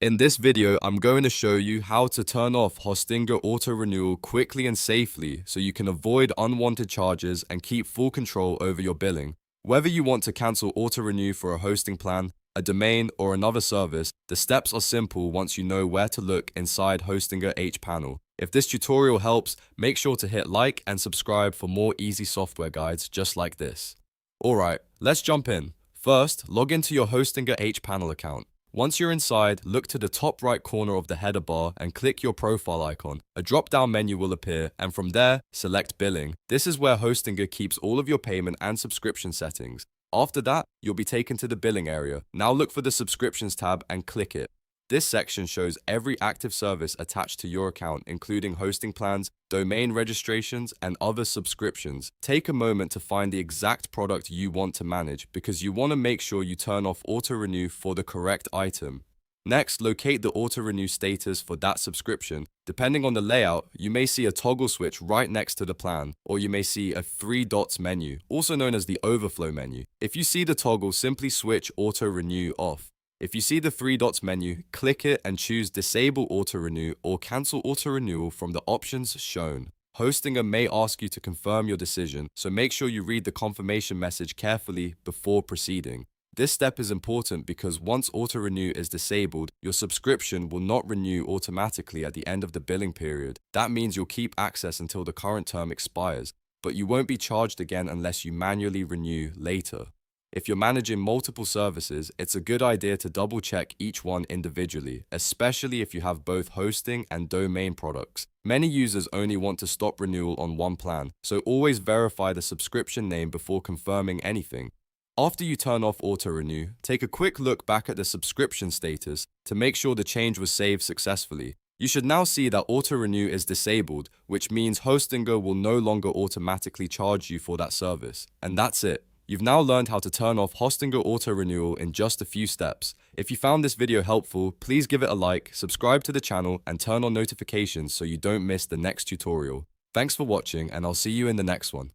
In this video, I'm going to show you how to turn off Hostinger Auto Renewal quickly and safely so you can avoid unwanted charges and keep full control over your billing. Whether you want to cancel auto renew for a hosting plan, a domain, or another service, the steps are simple once you know where to look inside Hostinger hPanel. If this tutorial helps, make sure to hit like and subscribe for more easy software guides just like this. Alright, let's jump in. First, log into your Hostinger hPanel account. Once you're inside, look to the top right corner of the header bar and click your profile icon. A drop-down menu will appear, and from there, select Billing. This is where Hostinger keeps all of your payment and subscription settings. After that, you'll be taken to the billing area. Now look for the Subscriptions tab and click it. This section shows every active service attached to your account, including hosting plans, domain registrations, and other subscriptions. Take a moment to find the exact product you want to manage because you want to make sure you turn off auto renew for the correct item. Next, locate the auto renew status for that subscription. Depending on the layout, you may see a toggle switch right next to the plan, or you may see a 3 dots menu, also known as the overflow menu. If you see the toggle, simply switch auto renew off. If you see the 3 dots menu, click it and choose Disable Auto Renew or Cancel Auto Renewal from the options shown. Hostinger may ask you to confirm your decision, so make sure you read the confirmation message carefully before proceeding. This step is important because once Auto Renew is disabled, your subscription will not renew automatically at the end of the billing period. That means you'll keep access until the current term expires, but you won't be charged again unless you manually renew later. If you're managing multiple services, it's a good idea to double check each one individually, especially if you have both hosting and domain products. Many users only want to stop renewal on one plan, so always verify the subscription name before confirming anything. After you turn off auto renew, take a quick look back at the subscription status to make sure the change was saved successfully. You should now see that auto renew is disabled, which means Hostinger will no longer automatically charge you for that service. And that's it. You've now learned how to turn off Hostinger Auto Renewal in just a few steps. If you found this video helpful, please give it a like, subscribe to the channel, and turn on notifications so you don't miss the next tutorial. Thanks for watching, and I'll see you in the next one.